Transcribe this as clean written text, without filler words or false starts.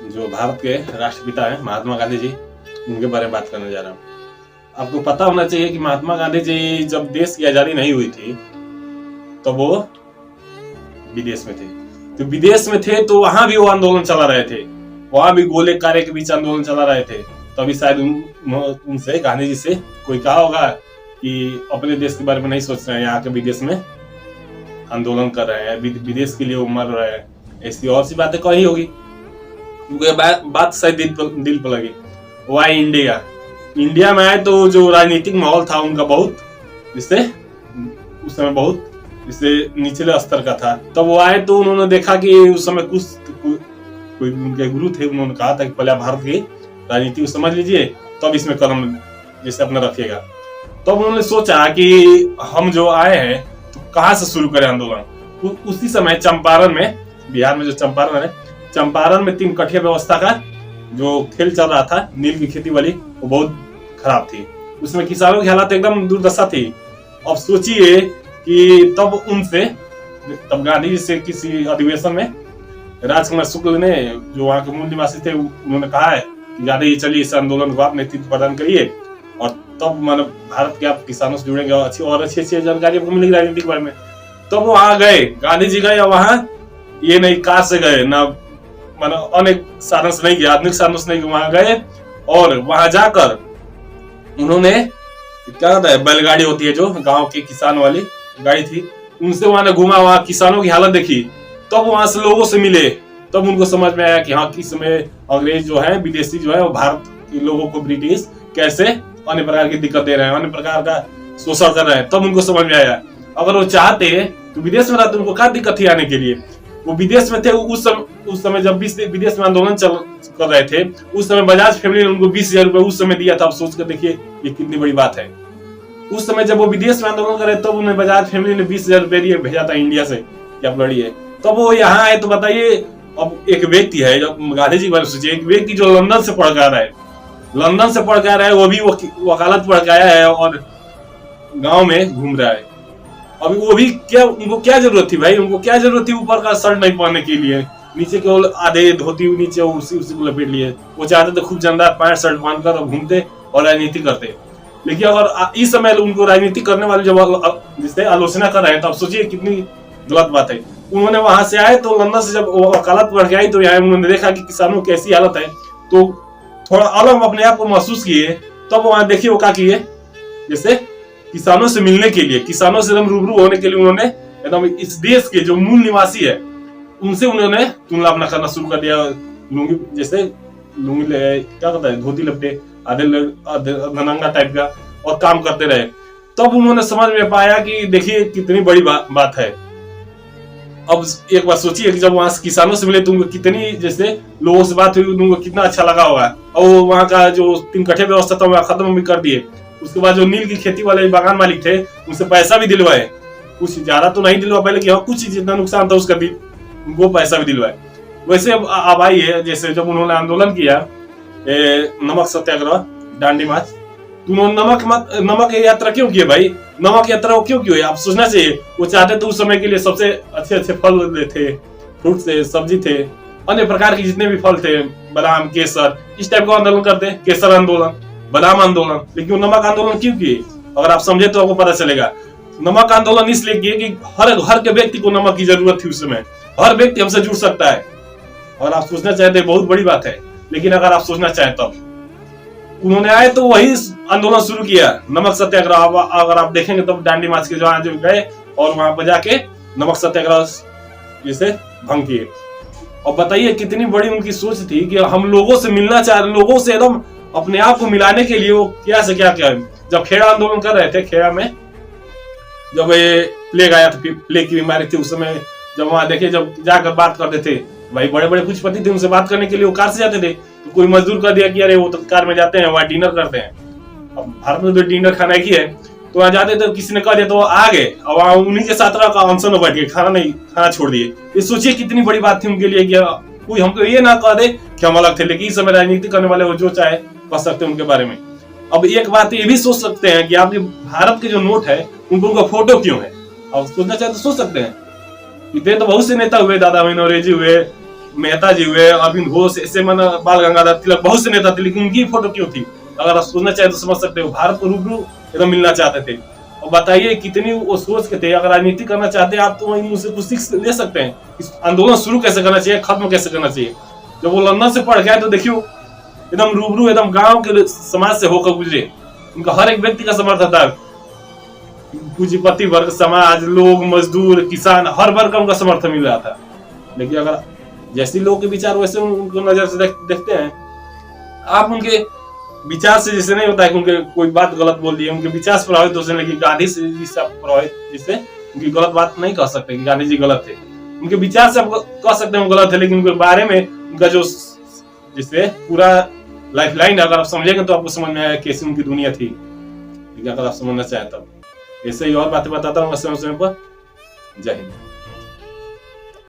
जो भारत के राष्ट्रपिता हैं महात्मा गांधी जी, उनके बारे में बात करने जा रहा हूँ। आपको पता होना चाहिए कि महात्मा गांधी जी जब देश की आजादी नहीं हुई थी तो वो विदेश में थे। तो विदेश में थे तो वहां भी वो आंदोलन चला रहे थे, वहां भी गोले कारे के बीच आंदोलन चला रहे थे। तभी शायद उनसे गांधी जी से कोई कहा होगा कि अपने देश के बारे में नहीं सोच रहे हैं, यहाँ के विदेश में आंदोलन कर रहे हैं, विदेश के लिए वो मर रहे हैं, ऐसी और सी बातें कही होगी। बात शायद दिल पर लगी। वो आए इंडिया में आए तो जो राजनीतिक माहौल था उनका बहुत जिससे उस समय बहुत जिससे निचले स्तर का था। तब वो आए तो उन्होंने देखा कि उस समय कोई उनके गुरु थे, उन्होंने कहा था कि पहले भारत की राजनीति को समझ लीजिए तब इसमें कदम जैसे अपना रखिएगा। तब उन्होंने सोचा कि हम जो आए हैं तो कहाँ से शुरू करें आंदोलन। उसी समय चंपारण में, बिहार में जो चंपारण है, चंपारण में 3 कठिया व्यवस्था का जो खेल चल रहा था, नील की खेती वाली, वो बहुत खराब थी। उसमें किसानों की हालत एकदम दुर्दशा थी। अब सोचिए कि तब गांधी जी से किसी अधिवेशन में राजकुमार शुक्ल ने, जो वहां के मूल निवासी थे, उन्होंने कहा है कि गांधी जी चलिए इस आंदोलन को आप नेतृत्व प्रदान करिए और तब मतलब भारत के आप किसानों से जुड़ेंगे और अच्छी जानकारी आपको मिलेगी राजनीति के बारे में। तब वो वहां गए, गांधी जी गए, वहां ये नहीं कार से गए, ना मतलब अनेक साधन से नहीं गए, आधुनिक साधनों से नहीं, वहां गए और वहां जाकर उन्होंने क्या होता है, बैलगाड़ी होती है जो गांव के किसान वाली गाड़ी थी, उनसे वहां ने घूमा, वहां किसानों की हालत देखी। तब वहां से लोगों से मिले, तब उनको समझ में आया कि हाँ किस समय अंग्रेज जो है, विदेशी जो है, वो भारत के लोगों को ब्रिटिश कैसे अन्य प्रकार की दिक्कत दे रहे हैं, अन्य प्रकार का शोषण कर रहे हैं। तब उनको समझ में आया अगर वो चाहते तो विदेश में रहते, उनको क्या दिक्कत थी आने के लिए। वो विदेश में थे उस समय जब विदेश में आंदोलन कर रहे थे, उस समय बजाज फैमिली ने उनको 20,000 रुपए उस समय दिया था। अब सोच कर देखिए ये कितनी बड़ी बात है। उस समय जब वो विदेश में आंदोलन कर रहे तब उन्हें बजाज फैमिली ने 20,000 रुपए दिए, भेजा था इंडिया से कि आप लड़िए। तब वो यहाँ आए तो बताइए, अब एक व्यक्ति है, जब गांधी जी बारे में सोचिए, एक व्यक्ति जो लंदन से पढ़ कर आया है, वो भी वकालत पढ़ के आया है और गांव में घूम रहा है। अभी वो भी उनको क्या जरूरत थी भाई, उनको क्या जरूरत थी ऊपर का शर्ट नहीं पहनने के लिए, नीचे केवल आधे धोती नीचे उसी को लपेट लिए। वो चाहते थे खूब जानदार पैंट शर्ट पहनकर घूमते और राजनीति करते। लेकिन अगर इस समय उनको राजनीति करने वाले जब जिससे आलोचना कर रहे हैं, तो अब सोचिए कितनी गलत बात है। उन्होंने वहां से आए तो लंदन से जब वकालत पढ़ के आई तो यहाँ उन्होंने देखा कि किसानों की ऐसी हालत है, तो थोड़ा अलग अपने आप को महसूस किए। तब वहां देखिए वो क्या किए, जैसे किसानों से मिलने के लिए, किसानों से एकदम रूबरू होने के लिए उन्होंने एकदम इस देश के जो मूल निवासी है उनसे उन्होंने तुलना अपना करना शुरू कर दिया। लुंगी क्या कहता है, धोती लपटे, आधे नंगा टाइप का, और काम करते रहे। तब उन्होंने समझ में पाया कि देखिए कितनी बड़ी बात है। अब एक बार सोचिए कि जब वहां किसानों से मिले तो उनको कितनी, जैसे लोगों से बात हुई, उनको कितना अच्छा लगा होगा। और वहां का जो 3 कठे व्यवस्था था वहां खत्म भी कर दिए। उसके बाद जो नील की खेती वाले बागान मालिक थे उनसे पैसा भी दिलवाए, कुछ ज्यादा तो नहीं दिलवा पाए, लेकिन कुछ जितना नुकसान था उसका उनको पैसा भी दिलवाए। वैसे अब आई है, जैसे जब उन्होंने आंदोलन किया नमक सत्याग्रह, दांडी मार्च, तो उन्होंने नमक यात्रा क्यों किए भाई, नमक यात्रा वो क्यों किए, आप सोचना चाहिए। वो चाहते थे उस समय के लिए सबसे अच्छे फल थे, फ्रूट थे, सब्जी थे, अन्य प्रकार के जितने भी फल थे, बादाम, केसर, इस टाइप का आंदोलन करते, केसर आंदोलन, बादाम आंदोलन। लेकिन वो नमक आंदोलन क्यों किए, अगर आप समझे तो आपको पता चलेगा। नमक आंदोलन इसलिए किए कि हर के व्यक्ति को नमक की जरूरत थी। उस समय हर व्यक्ति हमसे जुड़ सकता है, और आप सोचना चाहते बहुत बड़ी बात है, लेकिन अगर आप सोचना चाहें तब उन्होंने आए तो वही आंदोलन शुरू किया, नमक सत्याग्रह। अगर आप देखेंगे तब दांडी मार्च के जवान जो गए और वहां पर जाके नमक सत्याग्रह जैसे भंग किए। और बताइए कितनी बड़ी उनकी सोच थी कि हम लोगों से मिलना चाह रहे, लोगों से एकदम अपने आप को मिलाने के लिए वो क्या से क्या जब खेड़ा आंदोलन कर रहे थे, खेड़ा में जब ये प्लेग आया था, प्लेग की बीमारी थी, उस समय जब वहां देखे, जब जाकर बात करते थे भाई, बड़े बड़े पूंजीपति थे, उनसे बात करने के लिए वो कार से जाते थे। तो कोई मजदूर कर दिया कि अरे वो तो कार में जाते हैं, वहां डिनर करते हैं। अब भारत में तो डिनर खाना ही है, तो वहां जाते थे, किसी ने कह दिया तो आ गए, और वहां उन्हीं के साथ का अनशन बैठ गए, खाना छोड़ दिए। ये सोचिए कितनी बड़ी बात थी उनके लिए कि कोई हमको ये ना कह दे कि हम अलग थे। लेकिन इस समय राजनीति करने वाले वो जो चाहे कह सकते हैं उनके बारे में। अब एक बात ये भी सोच सकते हैं कि आपके भारत के जो नोट है उनका फोटो क्यों है, अब सोचना चाहे तो सोच सकते हैं। इतने तो बहुत से नेता हुए, दादा महनौरे जी हुए, मेहता जी हुए, अरविंद घोष, ऐसे मन बाल गंगाधर तिलक, बहुत से नेता थे, लेकिन उनकी फोटो क्यों थी? अगर आप सोचना चाहे तो समझ सकते हो, भारत को रूबरू एकदम मिलना चाहते थे। और बताइए कितनी वो सोच के थे, अगर राजनीति करना चाहते हैं आप तो उनसे कुछ सीख ले सकते हैं, इस आंदोलन शुरू कैसे करना चाहिए, खत्म कैसे करना चाहिए। जब वो लंदन से पढ़ गया तो देखियो एकदम रूबरू एकदम गांव के समाज से होकर गुजरे, उनका हर एक व्यक्ति का समर्थन था, पूंजीपति वर्ग, समाज, लोग, मजदूर, किसान, हर वर्ग का उनका समर्थन मिल रहा था। लेकिन अगर जैसे लोगों के विचार वैसे उनको नजर से देखते हैं आप, उनके विचार से जैसे नहीं होता है कि उनके कोई बात गलत बोल दी है, उनके विचार से प्रभावित हो, लेकिन गांधी से प्रभावित जिससे उनकी गलत बात नहीं कह सकते कि गांधी जी गलत थे। उनके विचार से आप कह सकते हैं वो गलत है, लेकिन उनके बारे में उनका जो जिससे पूरा लाइफ लाइन अगर आप समझेंगे तो आपको समझ में आएगा कैसी उनकी दुनिया थी। लेकिन अगर आप समझना चाहें तब ऐसे ही और बातें बताता हूँ समय समय पर। जय हिंद।